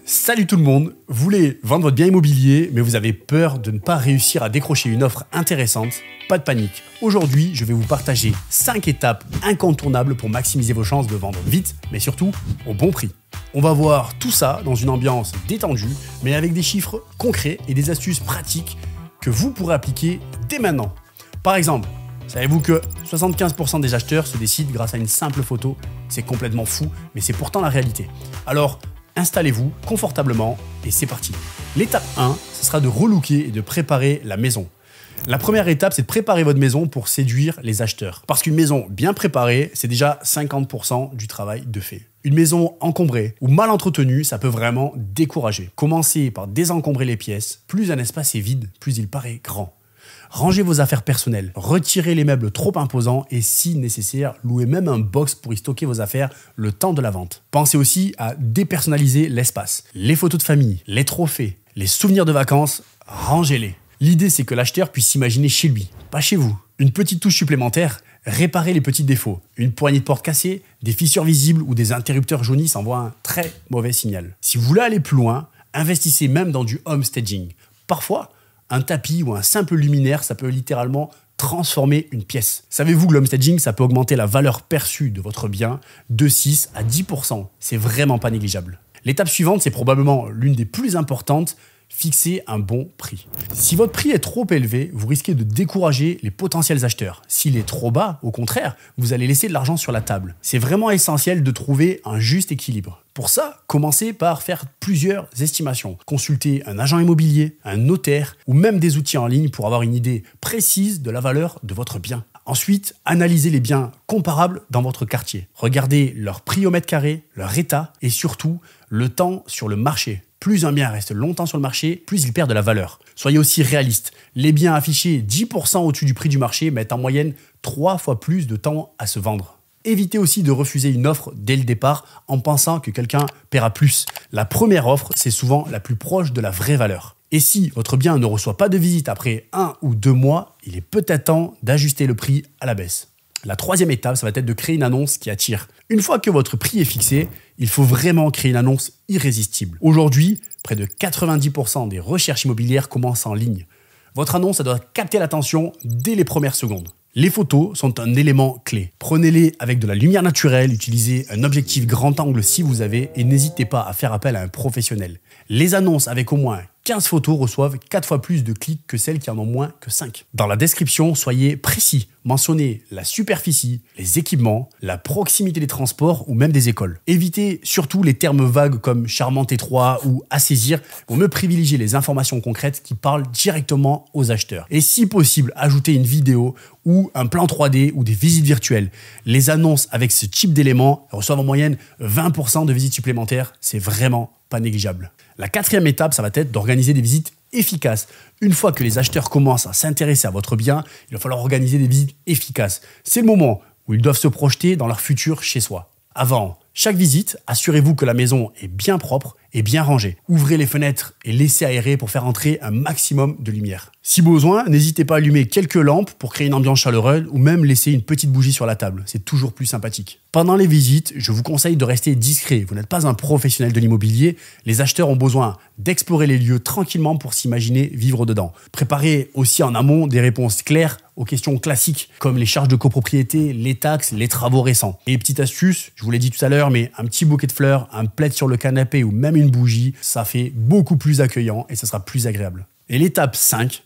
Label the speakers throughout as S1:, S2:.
S1: Salut tout le monde, vous voulez vendre votre bien immobilier, mais vous avez peur de ne pas réussir à décrocher une offre intéressante? Pas de panique. Aujourd'hui, je vais vous partager 5 étapes incontournables pour maximiser vos chances de vendre vite, mais surtout au bon prix. On va voir tout ça dans une ambiance détendue, mais avec des chiffres concrets et des astuces pratiques que vous pourrez appliquer dès maintenant. Par exemple, savez-vous que 75% des acheteurs se décident grâce à une simple photo? C'est complètement fou, mais c'est pourtant la réalité. Alors, installez-vous confortablement et c'est parti. L'étape 1, ce sera de relooker et de préparer la maison. La première étape, c'est de préparer votre maison pour séduire les acheteurs. Parce qu'une maison bien préparée, c'est déjà 50% du travail de fait. Une maison encombrée ou mal entretenue, ça peut vraiment décourager. Commencez par désencombrer les pièces. Plus un espace est vide, plus il paraît grand. Rangez vos affaires personnelles, retirez les meubles trop imposants et si nécessaire, louez même un box pour y stocker vos affaires le temps de la vente. Pensez aussi à dépersonnaliser l'espace. Les photos de famille, les trophées, les souvenirs de vacances, rangez-les. L'idée, c'est que l'acheteur puisse s'imaginer chez lui, pas chez vous. Une petite touche supplémentaire, réparez les petits défauts. Une poignée de porte cassée, des fissures visibles ou des interrupteurs jaunis envoient un très mauvais signal. Si vous voulez aller plus loin, investissez même dans du home staging. Parfois, un tapis ou un simple luminaire, ça peut littéralement transformer une pièce. Savez-vous que l'home staging, ça peut augmenter la valeur perçue de votre bien de 6 à 10%. C'est vraiment pas négligeable. L'étape suivante, c'est probablement l'une des plus importantes, fixer un bon prix. Si votre prix est trop élevé, vous risquez de décourager les potentiels acheteurs. S'il est trop bas, au contraire, vous allez laisser de l'argent sur la table. C'est vraiment essentiel de trouver un juste équilibre. Pour ça, commencez par faire plusieurs estimations. Consultez un agent immobilier, un notaire ou même des outils en ligne pour avoir une idée précise de la valeur de votre bien. Ensuite, analysez les biens comparables dans votre quartier. Regardez leur prix au mètre carré, leur état et surtout le temps sur le marché. Plus un bien reste longtemps sur le marché, plus il perd de la valeur. Soyez aussi réaliste. Les biens affichés 10% au-dessus du prix du marché mettent en moyenne 3 fois plus de temps à se vendre. Évitez aussi de refuser une offre dès le départ en pensant que quelqu'un paiera plus. La première offre, c'est souvent la plus proche de la vraie valeur. Et si votre bien ne reçoit pas de visite après 1 ou 2 mois, il est peut-être temps d'ajuster le prix à la baisse. La troisième étape, ça va être de créer une annonce qui attire. Une fois que votre prix est fixé, il faut vraiment créer une annonce irrésistible. Aujourd'hui, près de 90% des recherches immobilières commencent en ligne. Votre annonce, ça doit capter l'attention dès les premières secondes. Les photos sont un élément clé. Prenez-les avec de la lumière naturelle, utilisez un objectif grand angle si vous avez et n'hésitez pas à faire appel à un professionnel. Les annonces avec au moins 15 photos reçoivent 4 fois plus de clics que celles qui en ont moins que 5. Dans la description, soyez précis. Mentionnez la superficie, les équipements, la proximité des transports ou même des écoles. Évitez surtout les termes vagues comme charmant étroit ou à saisir. Pour mieux privilégier les informations concrètes qui parlent directement aux acheteurs. Et si possible, ajoutez une vidéo ou un plan 3D ou des visites virtuelles. Les annonces avec ce type d'éléments reçoivent en moyenne 20% de visites supplémentaires. C'est vraiment pas négligeable. La quatrième étape, ça va être d'organiser des visites efficaces. Une fois que les acheteurs commencent à s'intéresser à votre bien, il va falloir organiser des visites efficaces. C'est le moment où ils doivent se projeter dans leur futur chez soi. Avant chaque visite, assurez-vous que la maison est bien propre et bien rangée. Ouvrez les fenêtres et laissez aérer pour faire entrer un maximum de lumière. Si besoin, n'hésitez pas à allumer quelques lampes pour créer une ambiance chaleureuse ou même laisser une petite bougie sur la table. C'est toujours plus sympathique. Pendant les visites, je vous conseille de rester discret. Vous n'êtes pas un professionnel de l'immobilier. Les acheteurs ont besoin d'explorer les lieux tranquillement pour s'imaginer vivre dedans. Préparez aussi en amont des réponses claires aux questions classiques comme les charges de copropriété, les taxes, les travaux récents. Et petite astuce, je vous l'ai dit tout à l'heure, mais un petit bouquet de fleurs, un plaid sur le canapé ou même une bougie, ça fait beaucoup plus accueillant et ça sera plus agréable. Et l'étape 5,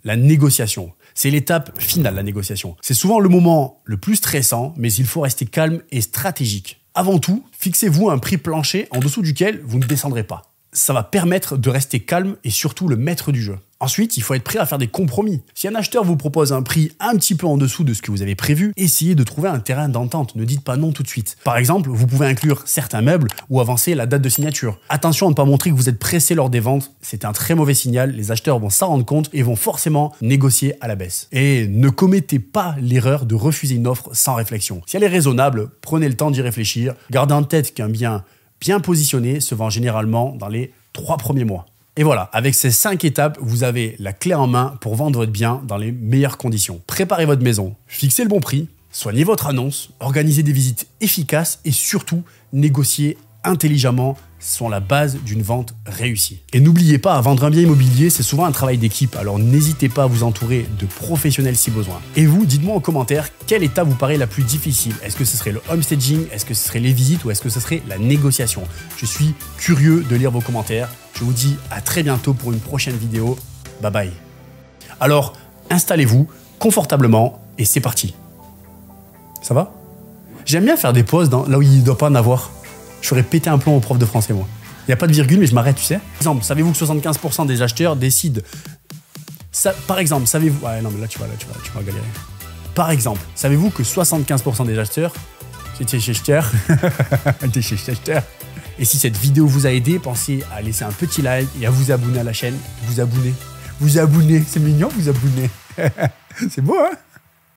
S1: la négociation. C'est l'étape finale, la négociation. C'est souvent le moment le plus stressant, mais il faut rester calme et stratégique. Avant tout, fixez-vous un prix plancher en dessous duquel vous ne descendrez pas. Ça va permettre de rester calme et surtout le maître du jeu. Ensuite, il faut être prêt à faire des compromis. Si un acheteur vous propose un prix un petit peu en dessous de ce que vous avez prévu, essayez de trouver un terrain d'entente. Ne dites pas non tout de suite. Par exemple, vous pouvez inclure certains meubles ou avancer la date de signature. Attention à ne pas montrer que vous êtes pressé lors des ventes. C'est un très mauvais signal. Les acheteurs vont s'en rendre compte et vont forcément négocier à la baisse. Et ne commettez pas l'erreur de refuser une offre sans réflexion. Si elle est raisonnable, prenez le temps d'y réfléchir. Gardez en tête qu'un bien bien positionné se vend généralement dans les 3 premiers mois. Et voilà, avec ces 5 étapes, vous avez la clé en main pour vendre votre bien dans les meilleures conditions. Préparez votre maison, fixez le bon prix, soignez votre annonce, organisez des visites efficaces et surtout, négociez intelligemment sont la base d'une vente réussie. Et n'oubliez pas, vendre un bien immobilier, c'est souvent un travail d'équipe, alors n'hésitez pas à vous entourer de professionnels si besoin. Et vous, dites-moi en commentaire quelle étape vous paraît la plus difficile. Est-ce que ce serait le homestaging, est-ce que ce serait les visites ou est-ce que ce serait la négociation? Je suis curieux de lire vos commentaires. Je vous dis à très bientôt pour une prochaine vidéo. Bye bye. Alors, installez-vous confortablement et c'est parti. Ça va? J'aime bien faire des pauses là où il ne doit pas en avoir. Je ferais péter un plomb au prof de français, moi. Il n'y a pas de virgule, mais je m'arrête, tu sais. Par exemple, savez-vous que 75% des acheteurs décident... Par exemple, savez-vous... Ouais, non, mais là, tu vas galérer. Par exemple, savez-vous que 75% des acheteurs... Et si cette vidéo vous a aidé, pensez à laisser un petit like et à vous abonner à la chaîne. Vous abonner. C'est mignon, vous abonner. C'est beau, hein?